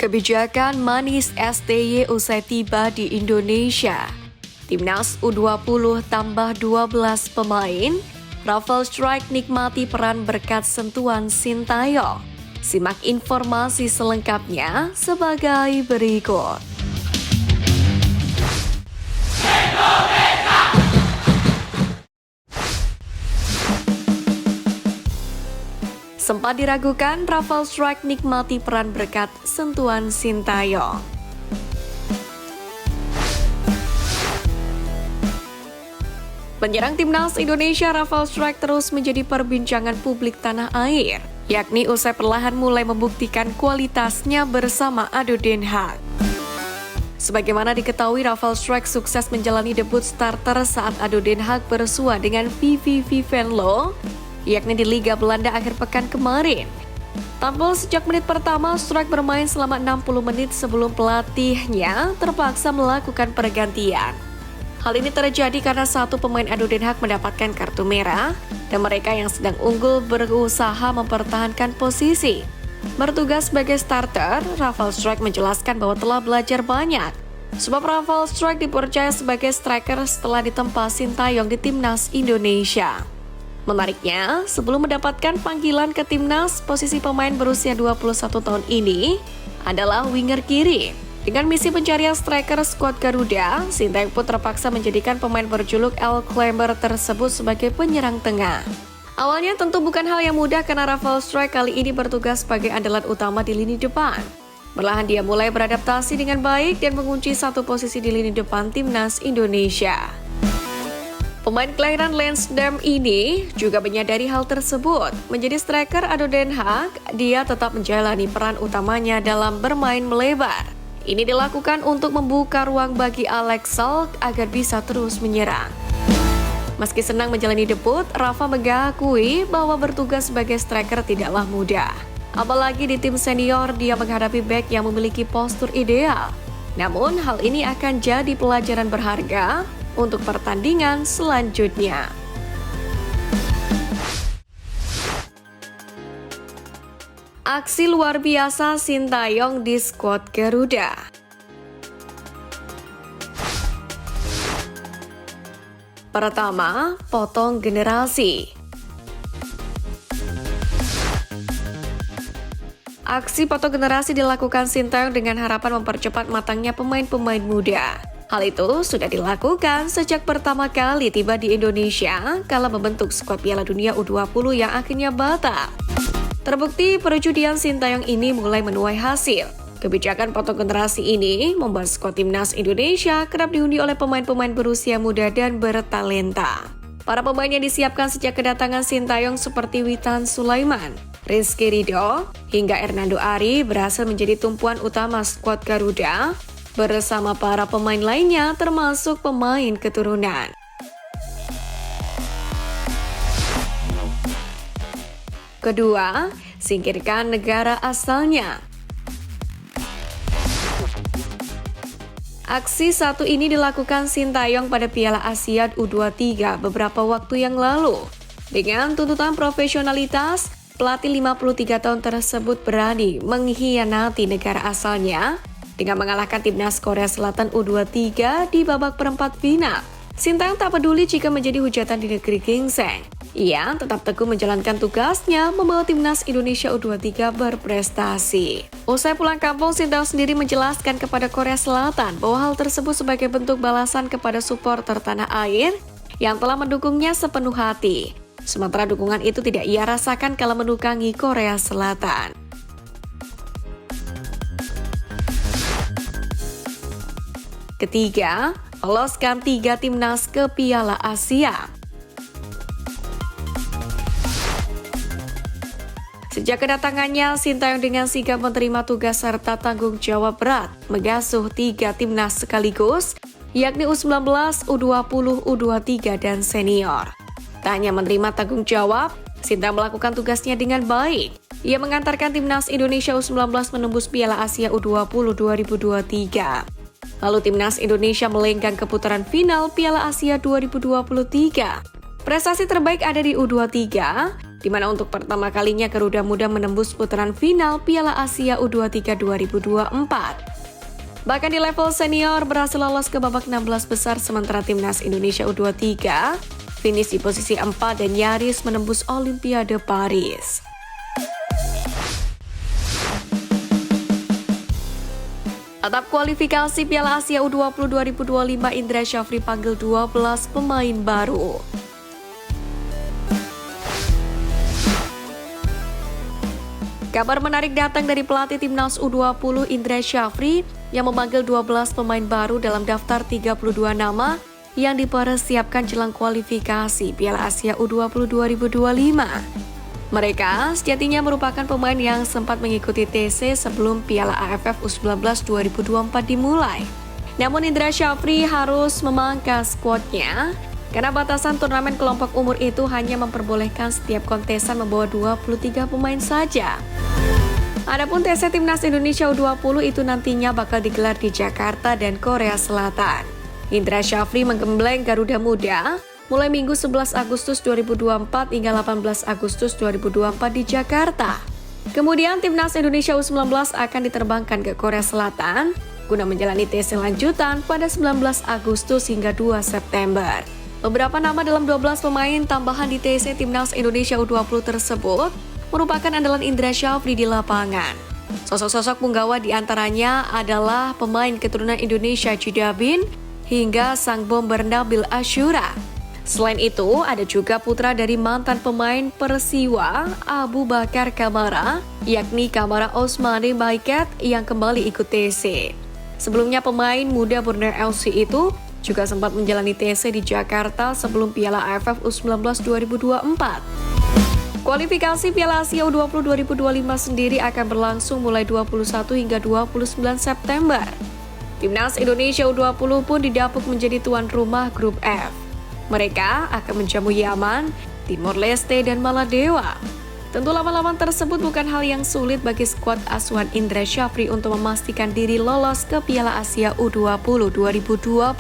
Kebijakan manis STY usai tiba di Indonesia. Timnas U20 tambah 12 pemain. Raffles Strike nikmati peran berkat sentuhan Sintayong. Simak informasi selengkapnya sebagai berikut. Sempat diragukan, Raffles Strike nikmati peran berkat sentuhan Sintayong. Penyerang timnas Indonesia Raffles Strike terus menjadi perbincangan publik tanah air, yakni usai perlahan mulai membuktikan kualitasnya bersama ADO Den Haag. Sebagaimana diketahui, Raffles Strike sukses menjalani debut starter saat ADO Den Haag bersua dengan VVV Venlo, yakni di Liga Belanda akhir pekan kemarin. Tampil sejak menit pertama, Strike bermain selama 60 menit sebelum pelatihnya terpaksa melakukan pergantian. Hal ini terjadi karena satu pemain ADO Den Haag mendapatkan kartu merah dan mereka yang sedang unggul berusaha mempertahankan posisi. Bertugas sebagai starter, Raffles Strike menjelaskan bahwa telah belajar banyak. Sebab Raffles Strike dipercaya sebagai striker setelah ditempa Sintayong di timnas Indonesia. Menariknya, sebelum mendapatkan panggilan ke timnas, posisi pemain berusia 21 tahun ini adalah winger kiri. Dengan misi pencarian striker skuad Garuda, Sintayong pun terpaksa menjadikan pemain berjuluk El Clember tersebut sebagai penyerang tengah. Awalnya tentu bukan hal yang mudah karena Raffles Strike kali ini bertugas sebagai andalan utama di lini depan. Perlahan dia mulai beradaptasi dengan baik dan mengunci satu posisi di lini depan timnas Indonesia. Pemain kelahiran Lansdowne ini juga menyadari hal tersebut. Menjadi striker ADO Den Haag, dia tetap menjalani peran utamanya dalam bermain melebar. Ini dilakukan untuk membuka ruang bagi Alex Salk agar bisa terus menyerang. Meski senang menjalani debut, Rafa mengakui bahwa bertugas sebagai striker tidaklah mudah. Apalagi di tim senior, dia menghadapi bek yang memiliki postur ideal. Namun, hal ini akan jadi pelajaran berharga untuk pertandingan selanjutnya. Aksi luar biasa Sintayong di skuad Garuda. Pertama, potong generasi. Aksi potong generasi dilakukan Sintayong dengan harapan mempercepat matangnya pemain-pemain muda. Hal itu sudah dilakukan sejak pertama kali tiba di Indonesia kala membentuk skuad Piala Dunia U20 yang akhirnya batal. Terbukti perjudian Sintayong ini mulai menuai hasil. Kebijakan potong generasi ini membuat skuad timnas Indonesia kerap dihuni oleh pemain-pemain berusia muda dan bertalenta. Para pemain yang disiapkan sejak kedatangan Sintayong seperti Witan Sulaiman, Rizky Ridho, hingga Hernando Ari berhasil menjadi tumpuan utama skuad Garuda bersama para pemain lainnya termasuk pemain keturunan. Kedua, singkirkan negara asalnya. Aksi satu ini dilakukan Sintayong pada Piala Asia U23 beberapa waktu yang lalu. Dengan tuntutan profesionalitas, pelatih 53 tahun tersebut berani mengkhianati negara asalnya dengan mengalahkan timnas Korea Selatan U23 di babak perempat final. Sintayong tak peduli jika menjadi hujatan di negeri gingseng. Ia tetap teguh menjalankan tugasnya membawa timnas Indonesia U23 berprestasi. Usai pulang kampung, Sintayong sendiri menjelaskan kepada Korea Selatan bahwa hal tersebut sebagai bentuk balasan kepada supporter tanah air yang telah mendukungnya sepenuh hati. Sementara dukungan itu tidak ia rasakan kala mendukangi Korea Selatan. Ketiga, loloskan 3 timnas ke Piala Asia. Sejak kedatangannya, Sintayong dengan sigap menerima tugas serta tanggung jawab berat mengasuh 3 timnas sekaligus, yakni U19, U20, U23, dan senior. Tak hanya menerima tanggung jawab, Sintayong melakukan tugasnya dengan baik. Ia mengantarkan timnas Indonesia U19 menembus Piala Asia U20 2023. Lalu timnas Indonesia melenggang ke putaran final Piala Asia 2023. Prestasi terbaik ada di U23, di mana untuk pertama kalinya Garuda Muda menembus putaran final Piala Asia U23 2024. Bahkan di level senior berhasil lolos ke babak 16 besar, sementara timnas Indonesia U23 finish di posisi 4 dan nyaris menembus Olimpiade Paris. Atap kualifikasi Piala Asia U20 2025, Indra Syafri panggil 12 pemain baru. Kabar menarik datang dari pelatih timnas U20 Indra Syafri yang memanggil 12 pemain baru dalam daftar 32 nama yang dipersiapkan jelang kualifikasi Piala Asia U20 2025. Mereka sejatinya merupakan pemain yang sempat mengikuti TC sebelum Piala AFF U19 2024 dimulai. Namun Indra Syafri harus memangkas skuadnya karena batasan turnamen kelompok umur itu hanya memperbolehkan setiap kontesan membawa 23 pemain saja. Adapun TC Timnas Indonesia U20 itu nantinya bakal digelar di Jakarta dan Korea Selatan. Indra Syafri menggembleng Garuda Muda mulai Minggu 11 Agustus 2024 hingga 18 Agustus 2024 di Jakarta. Kemudian Timnas Indonesia U19 akan diterbangkan ke Korea Selatan guna menjalani TC lanjutan pada 19 Agustus hingga 2 September. Beberapa nama dalam 12 pemain tambahan di TC Timnas Indonesia U20 tersebut merupakan andalan Indra Syafri di lapangan. Sosok-sosok punggawa diantaranya adalah pemain keturunan Indonesia Cidabin hingga sang bomber Nabil Ashura. Selain itu, ada juga putra dari mantan pemain Persiwa, Abu Bakar Kamara, yakni Kamara Osmani Maiket yang kembali ikut TC. Sebelumnya pemain muda Borneo FC itu juga sempat menjalani TC di Jakarta sebelum Piala AFF U19 2024. Kualifikasi Piala Asia U20 2025 sendiri akan berlangsung mulai 21 hingga 29 September. Timnas Indonesia U20 pun didapuk menjadi tuan rumah grup F. Mereka akan menjamu Yaman, Timor Leste, dan Maladewa. Tentu lawan-lawan tersebut bukan hal yang sulit bagi skuad asuhan Indra Syafri untuk memastikan diri lolos ke Piala Asia U20 2025.